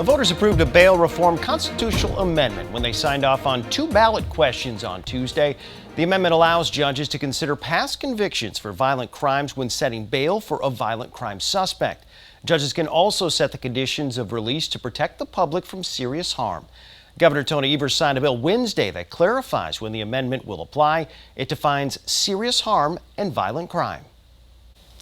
Voters approved a bail reform constitutional amendment when they signed off on 2 ballot questions on Tuesday. The amendment allows judges to consider past convictions for violent crimes when setting bail for a violent crime suspect. Judges can also set the conditions of release to protect the public from serious harm. Governor Tony Evers signed a bill Wednesday that clarifies when the amendment will apply. It defines serious harm and violent crime.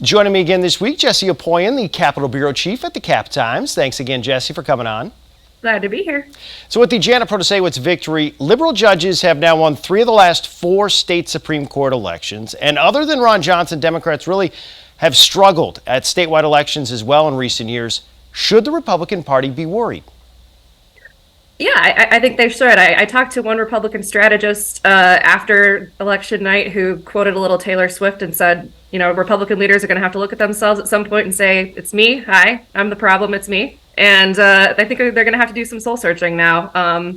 Joining me again this week, Jessie Opoien, the Capitol Bureau Chief at the Cap Times. Thanks again, Jessie, for coming on. Glad to be here. So with the Janet Protasewicz victory, liberal judges have now won 3 of the last 4 state Supreme Court elections. And other than Ron Johnson, Democrats really have struggled at statewide elections as well in recent years. Should the Republican Party be worried? Yeah, I think they should. I talked to one Republican strategist after election night who quoted a little Taylor Swift and said, you know, Republican leaders are going to have to look at themselves at some point and say, it's me. Hi, I'm the problem. It's me. And I think they're going to have to do some soul searching now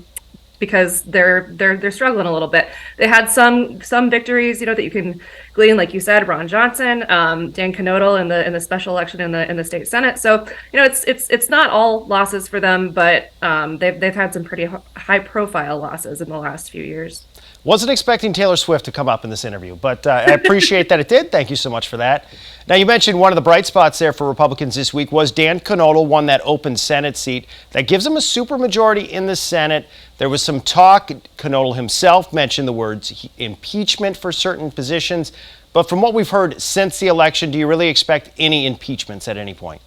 because they're struggling a little bit. They had some victories, you know, that you can glean, like you said, Ron Johnson, Dan Knodel in the special election in the state Senate. So, you know, it's not all losses for them, but they've had some pretty high profile losses in the last few years. Wasn't expecting Taylor Swift to come up in this interview, but I appreciate that it did. Thank you so much for that. Now, you mentioned one of the bright spots there for Republicans this week was Dan Knodel won that open Senate seat. That gives him a supermajority in the Senate. There was some talk. Knodel himself mentioned the words impeachment for certain positions. But from what we've heard since the election, do you really expect any impeachments at any point?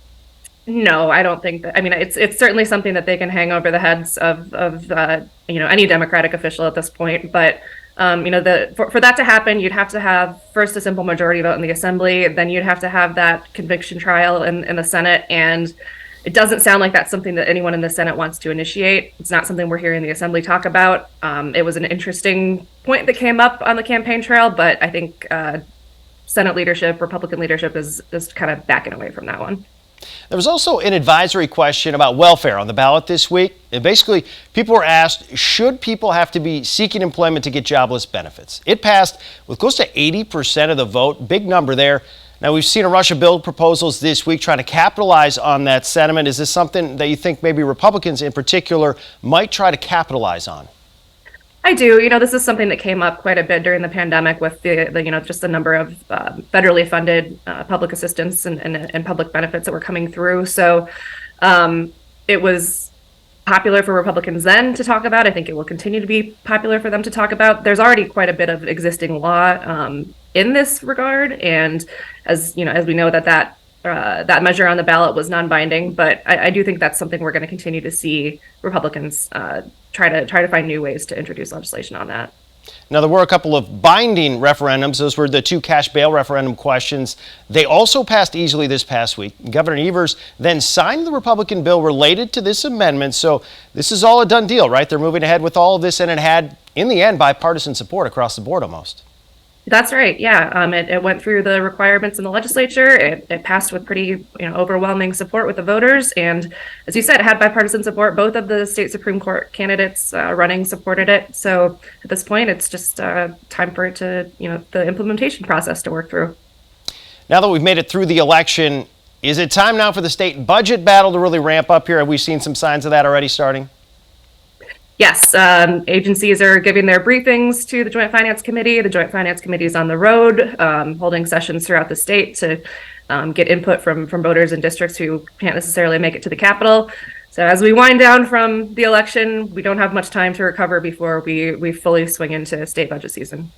No, I don't think that. I mean, it's certainly something that they can hang over the heads of you know, any Democratic official at this point. But you know, for that to happen, you'd have to have first a simple majority vote in the Assembly, then you'd have to have that conviction trial in the Senate, and it doesn't sound like that's something that anyone in the Senate wants to initiate. It's not something we're hearing the Assembly talk about. It was an interesting point that came up on the campaign trail, but I think Senate leadership, Republican leadership, is kind of backing away from that one. There was also an advisory question about welfare on the ballot this week. And basically, people were asked, should people have to be seeking employment to get jobless benefits? It passed with close to 80% of the vote, big number there. Now, we've seen a rush of bill proposals this week trying to capitalize on that sentiment. Is this something that you think maybe Republicans in particular might try to capitalize on? I do. You know, this is something that came up quite a bit during the pandemic with the you know, just the number of federally funded public assistance and public benefits that were coming through. So it was popular for Republicans then to talk about. I think it will continue to be popular for them to talk about. There's already quite a bit of existing law in this regard. And as you know, as we know that measure on the ballot was non-binding, but I do think that's something we're going to continue to see Republicans try to find new ways to introduce legislation on that. Now, there were a couple of binding referendums. Those were the 2 cash bail referendum questions. They also passed easily this past week. Governor Evers then signed the Republican bill related to this amendment. So this is all a done deal, right? They're moving ahead with all of this, and it had, in the end, bipartisan support across the board almost. That's right. Yeah. It went through the requirements in the legislature. It passed with pretty, you know, overwhelming support with the voters. And as you said, it had bipartisan support. Both of the state Supreme Court candidates running supported it. So at this point, it's just time for it to, you know, the implementation process to work through. Now that we've made it through the election, is it time now for the state budget battle to really ramp up here? Have we seen some signs of that already starting? Yes, agencies are giving their briefings to the Joint Finance Committee. The Joint Finance Committee is on the road, holding sessions throughout the state to get input from voters in districts who can't necessarily make it to the Capitol. So as we wind down from the election, we don't have much time to recover before we fully swing into state budget season.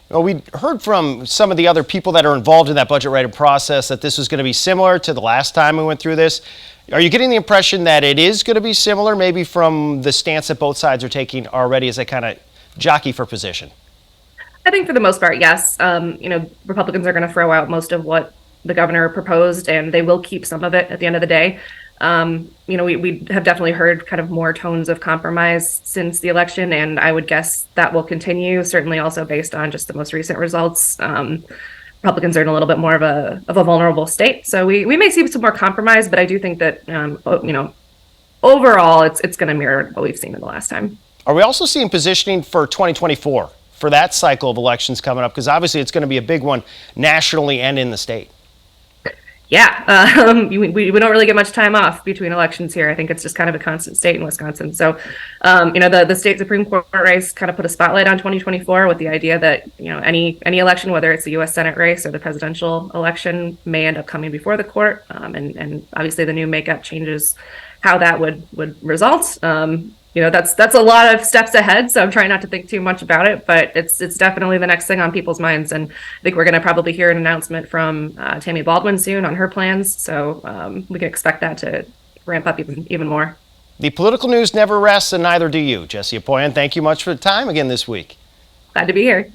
Well, we heard from some of the other people that are involved in that budget writing process that this was going to be similar to the last time we went through this. Are you getting the impression that it is going to be similar, maybe from the stance that both sides are taking already as they kind of jockey for position? I think for the most part, yes. You know, Republicans are going to throw out most of what the governor proposed, and they will keep some of it at the end of the day. You know, we have definitely heard kind of more tones of compromise since the election, and I would guess that will continue, certainly also based on just the most recent results. Republicans are in a little bit more of a vulnerable state. So we may see some more compromise, but I do think that, you know, overall, it's going to mirror what we've seen in the last time. Are we also seeing positioning for 2024, for that cycle of elections coming up? Because obviously it's going to be a big one nationally and in the state. Yeah, we don't really get much time off between elections here. I think it's just kind of a constant state in Wisconsin. So, the state Supreme Court race kind of put a spotlight on 2024 with the idea that, any election, whether it's the U.S. Senate race or the presidential election, may end up coming before the court. And obviously the new makeup changes how that would result. That's a lot of steps ahead, so I'm trying not to think too much about it, but it's definitely the next thing on people's minds. And I think we're going to probably hear an announcement from Tammy Baldwin soon on her plans, so we can expect that to ramp up even more. The political news never rests, and neither do you. Jessie Opoien, thank you much for the time again this week. Glad to be here.